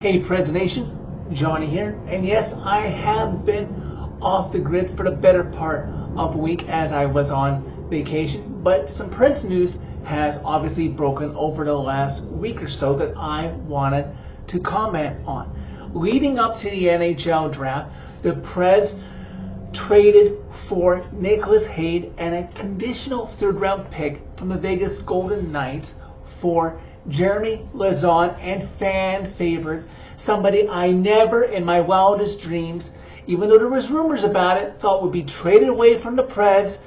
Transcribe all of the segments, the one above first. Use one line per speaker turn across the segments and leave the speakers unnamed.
Hey Preds Nation, Johnny here, and yes, I have been off the grid for the better part of a week as I was on vacation, but some Preds news has obviously broken over the last week or so that I wanted to comment on. Leading up to the NHL Draft, the Preds traded for Nicholas Heg and a conditional third-round pick from the Vegas Golden Knights for Jeremy Lauzon and fan favorite, somebody I never in my wildest dreams, even though there was rumors about it, thought would be traded away from the Preds,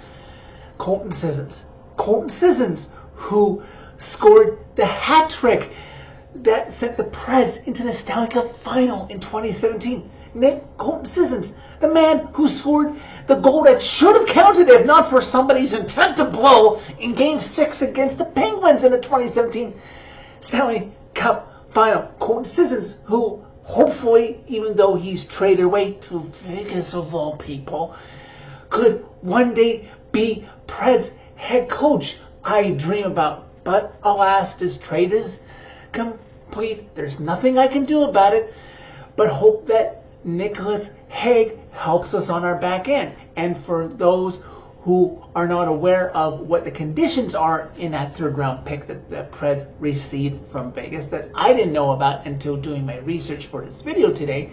Colton Sissons, who scored the hat trick that sent the Preds into the Stanley Cup final in 2017. Colton Sissons, the man who scored the goal that should have counted if not for somebody's intent to blow in Game 6 against the Penguins in the 2017 Stanley Cup final. Colton Sissons, who hopefully, even though he's traded away to Vegas of all people, could one day be Preds head coach I dream about. But alas, this trade is complete. There's nothing I can do about it but hope that Nicholas Heg helps us on our back end. And for those who are not aware of what the conditions are in that third-round pick that the Preds received from Vegas that I didn't know about until doing my research for this video today,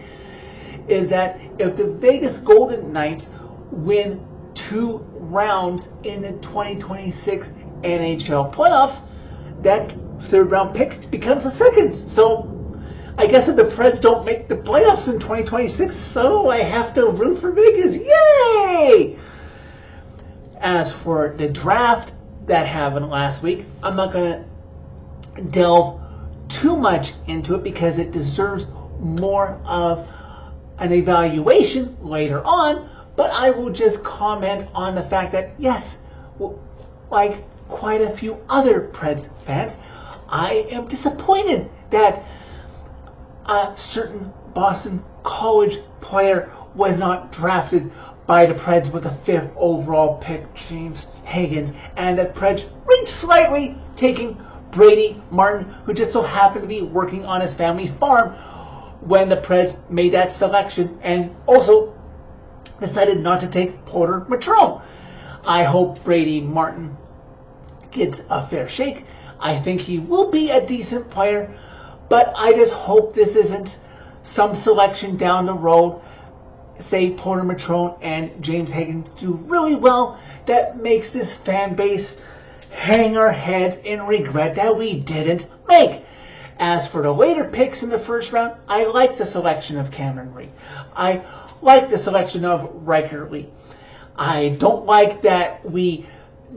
is that if the Vegas Golden Knights win 2 rounds in the 2026 NHL playoffs, that third-round pick becomes a second. So I guess if the Preds don't make the playoffs in 2026, so I have to root for Vegas. Yay! As for the draft that happened last week, I'm not going to delve too much into it because it deserves more of an evaluation later on, but I will just comment on the fact that, yes, like quite a few other Preds fans, I am disappointed that a certain Boston College player was not drafted by the Preds with the 5th overall pick, James Higgins, and that Preds reached slightly, taking Brady Martin, who just so happened to be working on his family farm when the Preds made that selection, and also decided not to take Porter Matrone. I hope Brady Martin gets a fair shake. I think he will be a decent player, but I just hope this isn't some selection down the road, say Porter Matrone and James Higgins do really well, that makes this fan base hang our heads in regret that we didn't make. As for the later picks in the first round, I like the selection of Cameron Reed. I like the selection of Riker Lee. I don't like that we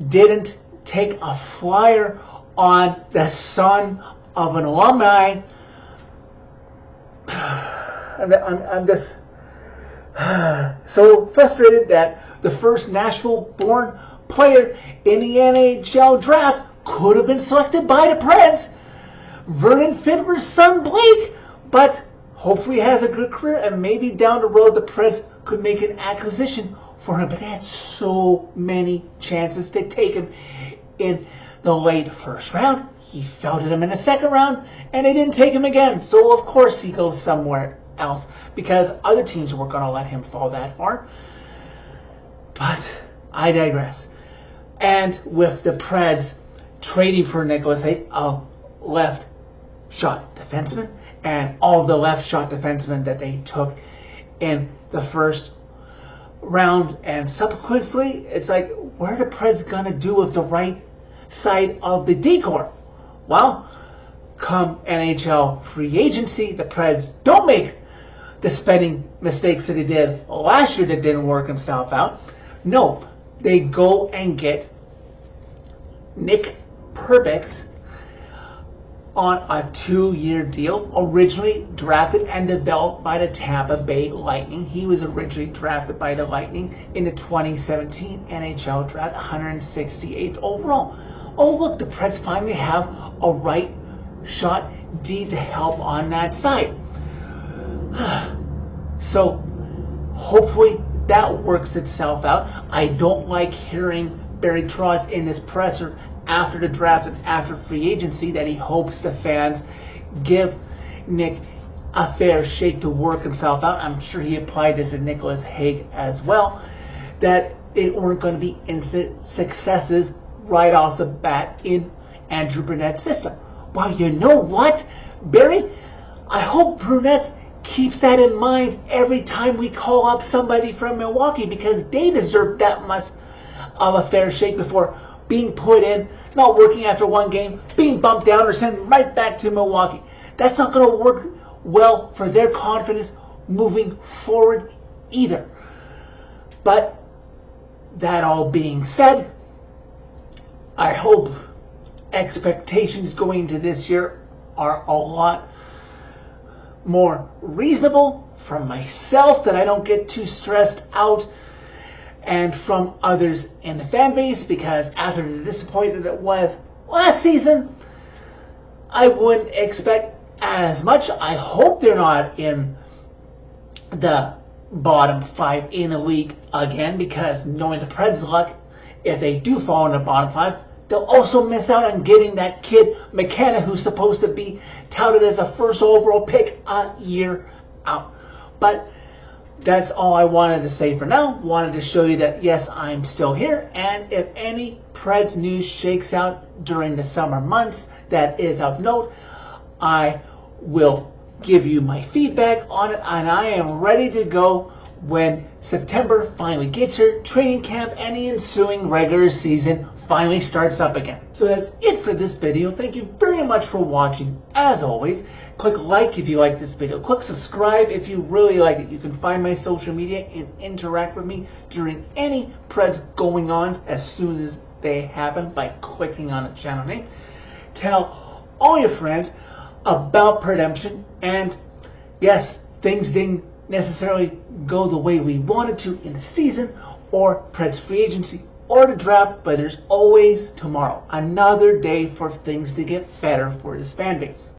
didn't take a flyer on the son of an alumni. I'm just so frustrated that the first Nashville-born player in the NHL Draft could have been selected by the Preds, Vernon Fiddler's son Blake, but hopefully he has a good career and maybe down the road the Preds could make an acquisition for him. But they had so many chances to take him in the late first round. He fell to them in the second round, and they didn't take him again. So of course he goes somewhere else because other teams were going to let him fall that far. But I digress. And with the Preds trading for Nicholas Heg, a left shot defenseman, and all the left shot defensemen that they took in the first round and subsequently, it's like, what are the Preds going to do with the right side of the decor? Well, come NHL Free Agency, the Preds don't make the spending mistakes that he did last year that didn't work himself out. No, they go and get Nick Perbix on a 2-year deal, originally drafted and developed by the Tampa Bay Lightning. He was originally drafted by the Lightning in the 2017 NHL Draft, 168th overall. Oh, look, the Preds finally have a right shot D to help on that side. So hopefully that works itself out. I don't like hearing Barry Trotz in this presser after the draft and after free agency that he hopes the fans give Nick a fair shake to work himself out. I'm sure he applied this to Nicholas Heg as well, that it weren't going to be instant successes right off the bat in Andrew Brunette's system. Well, you know what, Barry? I hope Brunette keeps that in mind every time we call up somebody from Milwaukee, because they deserve that much of a fair shake before being put in, not working after one game, being bumped down, or sent right back to Milwaukee. That's not going to work well for their confidence moving forward either. But that all being said, I hope expectations going into this year are a lot more reasonable from myself, that I don't get too stressed out, and from others in the fan base, because after the disappointment it was last season, I wouldn't expect as much. I hope they're not in the bottom 5 in the league again, because knowing the Preds' luck, if they do fall in the bottom 5, they'll also miss out on getting that kid McKenna, who's supposed to be touted as a first overall pick a year out. But that's all I wanted to say for now. Wanted to show you that yes, I'm still here, and if any Preds news shakes out during the summer months that is of note, I will give you my feedback on it, and I am ready to go when September finally gets here, training camp and the ensuing regular season finally starts up again. So that's it for this video. Thank you very much for watching. As always, click like if you like this video. Click subscribe if you really like it. You can find my social media and interact with me during any Preds going ons as soon as they happen by clicking on the channel name. Tell all your friends about Redemption, and yes, things didn't necessarily go the way we wanted to in the season or Preds Free Agency or the draft, but there's always tomorrow, another day for things to get better for this fan base.